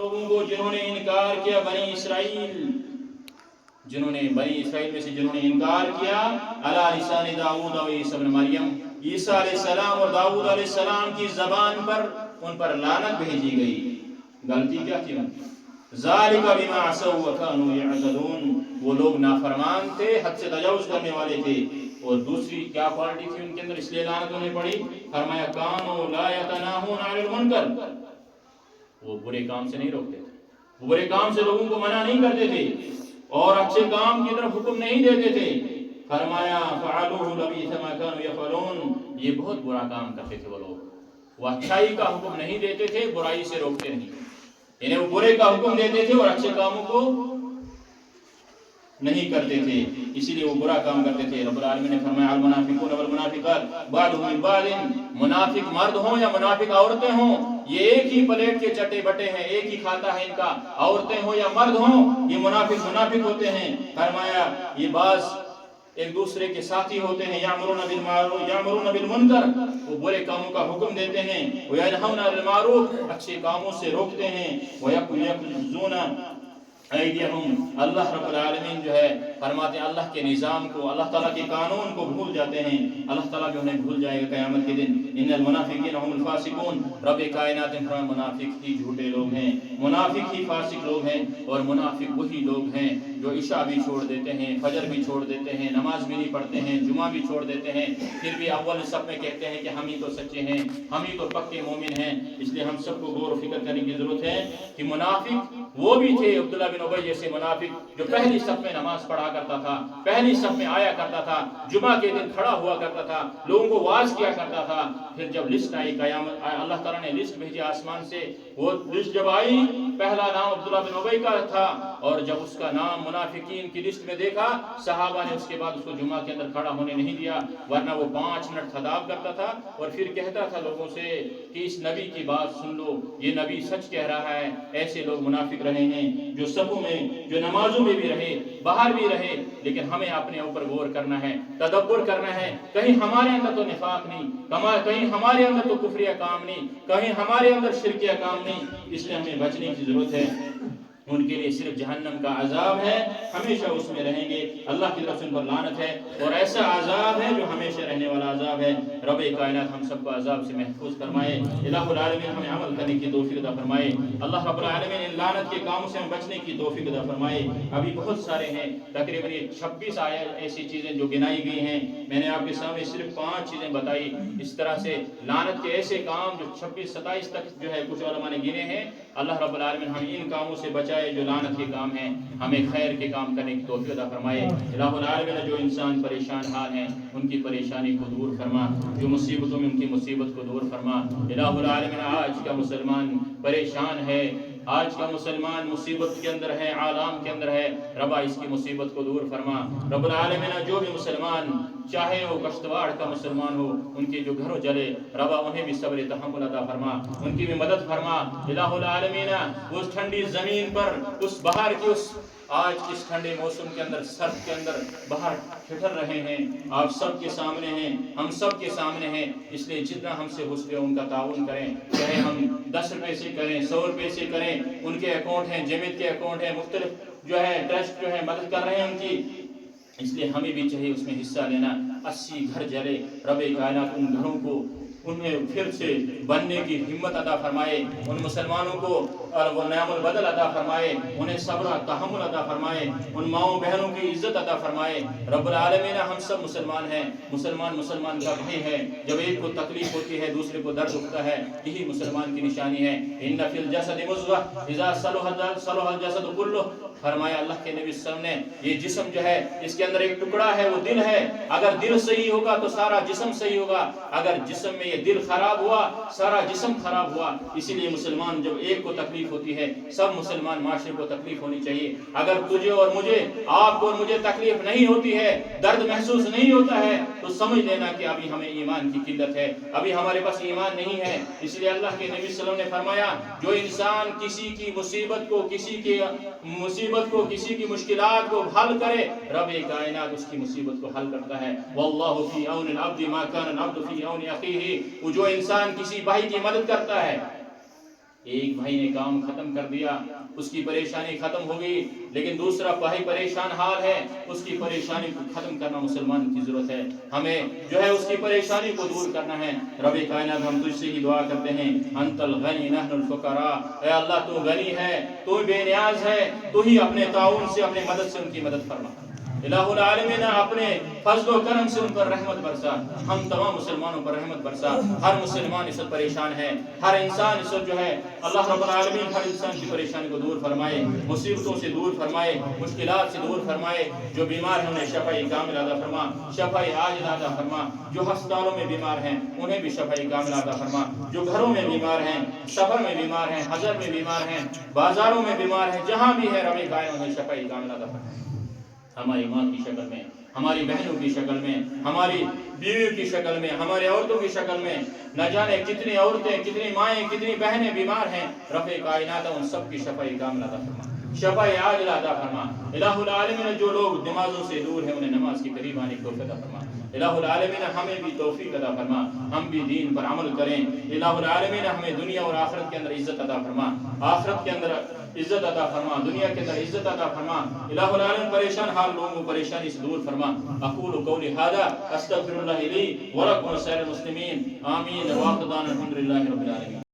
لوگوں کو جنہوں نے انکار کیا بنی اسرائیل میں سے جنہوں نے انکار کیا علی لسان داؤد و عیسی ابن مریم، عیسیٰ علیہ السلام اور داؤد علیہ السلام کی زبان پر ان پر لعنت بھیجی گئی۔ غلطی کیا تھی؟ ذالک بما عصوا وکانوا یعتدون، وہ لوگ نافرمان تھے، حد سے تجاوز کرنے والے تھے۔ اور دوسری کیا کوالٹی تھی ان کے اندر، اس لیے لعنت انہیں پڑی؟ فرمایا کانوا لا یتناہون عن المنکر، وہ برے کام سے نہیں روکتے تھے، وہ برے کام سے لوگوں کو منع نہیں کرتے تھے اور اچھے کام کی طرف حکم نہیں دیتے تھے۔ فرمایا فعلوه لبئس ما كانوا يفعلون، یہ بہت برا کام کرتے تھے وہ لوگ، وہ اچھائی کا حکم نہیں دیتے تھے، برائی سے روکتے نہیں، انہیں وہ برے کا حکم دیتے تھے اور اچھے کاموں کو نہیں کرتے تھے، اسی لیے وہ برا کام کرتے تھے۔ رب العالمین نے فرمایا المنافقون والمنافقات بعضهم من بعض، منافق مرد ہوں یا منافق عورتیں ہوں، یہ ایک ہی پلیٹ کے چٹے بٹے ہیں، ایک ہی کھاتا ہے ان کا، عورتیں ہوں یا مرد ہوں، یہ منافق ہوتے ہیں۔ فرمایا یہ بعض ایک دوسرے کے ساتھی ہوتے ہیں، یامرون بالمعروف یامرون بالمنکر، وہ برے کاموں کا حکم دیتے ہیں، وینہون عن المعروف، اچھے کاموں سے روکتے ہیں، ویقبضون ایدیہم، اللہ رب العالمین جو ہے فرماتے ہیں اللہ کے نظام کو، اللہ تعالیٰ کے قانون کو بھول جاتے ہیں، اللہ تعالیٰ بھی انہیں بھول جائے گا قیامت کے دن۔ ان المنافقین هم الفاسقون، رب کائنات نے فرمایا منافق ہی جھوٹے لوگ ہیں، منافق ہی فاسق لوگ ہیں، اور منافق وہی لوگ ہیں جو عشاء بھی چھوڑ دیتے ہیں، فجر بھی چھوڑ دیتے ہیں، نماز بھی نہیں پڑھتے ہیں، جمعہ بھی چھوڑ دیتے ہیں، پھر بھی اول سب میں کہتے ہیں کہ ہم ہی تو سچے ہیں، ہم ہی تو پکے مومن ہیں۔ اس لیے ہم سب کو غور و فکر کرنے کی ضرورت ہے کہ منافق وہ بھی تھے، عبداللہ بن ابی جیسے منافق جو پہلی صف میں نماز پڑھا کرتا تھا، پہلی صف میں آیا کرتا تھا، جمعہ کے دن کھڑا ہوا کرتا تھا، لوگوں کو واعظ کیا کرتا تھا۔ پھر جب لسٹ آئی قیامت، اللہ تعالیٰ نے لسٹ بھیجی آسمان سے، وہ لسٹ جب آئی پہلا نام عبداللہ بن ابی کا تھا، اور جب اس کا نام منافقین کی لسٹ میں دیکھا، صحابہ نے اس کے بعد اس کو جمعہ کے اندر کھڑا ہونے نہیں دیا، ورنہ وہ 5 منٹ خطاب کرتا تھا اور پھر کہتا تھا لوگوں سے کہ اس نبی کی بات سن لو، یہ نبی سچ کہہ رہا ہے۔ ایسے لوگ منافق رہے ہیں جو صفوں میں، جو نمازوں میں بھی رہے، باہر بھی رہے، لیکن ہمیں اپنے اوپر غور کرنا ہے، تدبر کرنا ہے، کہیں ہمارے اندر تو نفاق نہیں، کہیں ہمارے اندر تو کفریہ کام نہیں، کہیں ہمارے اندر شرکیہ کام نہیں، اس لیے ہمیں بچنے کی ضرورت ہے۔ ان کے لیے صرف جہنم کا عذاب ہے، ہمیشہ اس میں رہیں گے، اللہ کی طرف سے ان پر لعنت ہے، اور ایسا عذاب ہے جو ہمیشہ رہنے والا عذاب ہے۔ رب کائنات ہم سب کو عذاب سے محفوظ فرمائے، الہ العالمین ہمیں عمل کرنے کی توفیق عطا فرمائے، اللہ رب العالمین ان لعنت کے کاموں سے ہم بچنے کی توفیق عطا فرمائے۔ ابھی بہت سارے ہیں، تقریباً 26 ایسی چیزیں جو گنائی گئی ہیں، میں نے آپ کے سامنے صرف 5 چیزیں بتائی، اس طرح سے لعنت کے ایسے کام جو 26-27 تک جو ہے کچھ علماء نے گنے ہیں۔ اللہ رب العالمین ہمیں ان کاموں سے بچائے جو لعنت کے کام ہیں، ہمیں خیر کے کام کرنے کی توفیق عطا فرمائے۔ الہ العالمین جو انسان پریشان حال ہیں ان کی پریشانی کو دور فرما، جو مصیبتوں میں ان کی مصیبت کو دور فرما۔ الہ العالمین آج کا مسلمان پریشان ہے، آج کا مسلمان مصیبت کے اندر ہے، عالم کے اندر ہے، ربا اس کی مصیبت کو دور فرما۔ رب العالمین جو بھی مسلمان، چاہے وہ کشتواڑ کا مسلمان ہو، ان کے جو گھروں جلے، ربا انہیں بھی صبر تحمل عطا فرما، ان کی بھی مدد فرما۔ الہ العالمین اس ٹھنڈی زمین پر، اس باہر کی اس آج اس ٹھنڈے موسم کے اندر، سرد کے اندر باہر ٹھٹر رہے ہیں، آپ سب کے سامنے ہیں، ہم سب کے سامنے ہیں، اس لیے جتنا ہم سے ہو سکے ان کا تعاون کریں، چاہے ہم 10 روپے سے کریں، 100 روپے سے کریں، ان کے اکاؤنٹ ہیں، جمیت کے اکاؤنٹ ہیں، مختلف جو ہے ٹرسٹ جو ہے مدد کر رہے ہیں ان کی، اس لیے ہمیں بھی چاہیے اس میں حصہ لینا۔ 80 گھر جلے، رب کائنات ان گھروں کو انہیں پھر سے بننے کی ہمت عطا فرمائے، ان مسلمانوں کو وہ نعم البدل عطا فرمائے، انہیں صبر و تحمل عطا فرمائے، ان ماؤں بہنوں کی عزت عطا فرمائے۔ رب العالمین ہم سب مسلمان ہیں، مسلمان کا بھائی ہے، جب ایک کو تکلیف ہوتی ہے دوسرے کو درد ہوتا ہے، یہی مسلمان کی نشانی ہے۔ ان فی الجسد مضغۃ اذا صلح الجسد کلہ، فرمایا اللہ کے نبی صلی اللہ علیہ وسلم نے، یہ جسم جو ہے اس کے اندر ایک ٹکڑا ہے، وہ دل ہے، اگر دل صحیح ہوگا تو سارا جسم صحیح ہوگا، اگر جسم میں یہ دل خراب ہوا سارا جسم خراب ہوا۔ اسی لیے مسلمان جب ایک کو تکلیف ہوتی ہے، سب مسلمان معاشرے کو تکلیف ہونی چاہیے۔ اگر تجھے اور مجھے، آپ کو اور مجھے تکلیف نہیں ہوتی ہے، درد محسوس نہیں ہوتا ہے، تو سمجھ لینا کہ ابھی ہمیں ایمان کی قلت ہے، ابھی ہمارے پاس ایمان نہیں ہے۔ اس لیے اللہ کے نبی صلی اللہ علیہ وسلم نے فرمایا، جو انسان کسی کی مصیبت کو، کسی کی مشکلات کو حل کرے، رب کائنات اس کی مصیبت کو حل کرتا ہے۔ واللہ فی عون العبد ما کان العبد فی عون اخیہ، وہ جو انسان کسی بھائی کی مدد کرتا ہے، ایک بھائی نے کام ختم کر دیا، اس کی پریشانی ختم ہو گئی، لیکن دوسرا بھائی پریشان حال ہے، اس کی پریشانی کو ختم کرنا مسلمان کی ضرورت ہے، ہمیں جو ہے اس کی پریشانی کو دور کرنا ہے۔ رب کائنات ہم تجھ سے ہی دعا کرتے ہیں، انت الغنی نحن الفقراء، اے اللہ تو غنی ہے، تو بے نیاز ہے، تو ہی اپنے تعاون سے اپنے مدد سے ان کی مدد فرما۔ الہ العالمین اپنے فضل و کرم سے ان پر رحمت برسا، ہم تمام مسلمانوں پر رحمت برسا۔ ہر مسلمان اس وقت پریشان ہے، ہر انسان اس وقت جو ہے اللہ رب العالمین ہر انسان کی پریشانی کو دور فرمائے، مصیبتوں سے دور فرمائے، مشکلات سے دور فرمائے۔ جو بیمار ہیں انہیں شفاء کامل عطا فرما، شفاء عاجل عطا فرما۔ جو ہسپتالوں میں بیمار ہیں انہیں بھی شفاء کامل عطا فرما۔ جو گھروں میں بیمار ہیں، سفر میں بیمار ہیں، حضر میں بیمار ہیں، بازاروں میں بیمار ہیں، جہاں بھی ہے رب کائنات انہیں شفاء کامل عطا فرما۔ ہماری ماں کی شکل میں، ہماری بہنوں کی شکل میں، ہماری بیویوں کی شکل میں، ہمارے عورتوں کی شکل میں، نہ جانے کتنی عورتیں، کتنی مائیں، کتنی بہنیں بیمار ہیں، رب کائنات ان سب کی شفاء کامل عطا فرما، شفاء عاجل عطا فرما۔ الہ العالمین جو لوگ نمازوں سے دور ہیں انہیں نماز کے قریب آنے کی توفیق عطا فرما۔ الہ العالمین ہمیں بھی توفیق عطا فرما، ہم بھی دین پر عمل کریں۔ الہ العالمین ہمیں دنیا اور آخرت کے اندر عزت عطا فرما، آخرت کے اندر عزت عطا فرما، دنیا کے اندر عزت عطا فرما۔ الہ العالمین پریشان حال لوگوں کو پریشانی سے دور فرما۔ اقول قولی ھذا استغفر اللہ لی ولکم ولسائر المسلمین، آمین۔ واخر دعوانا الحمد للہ رب العالمین۔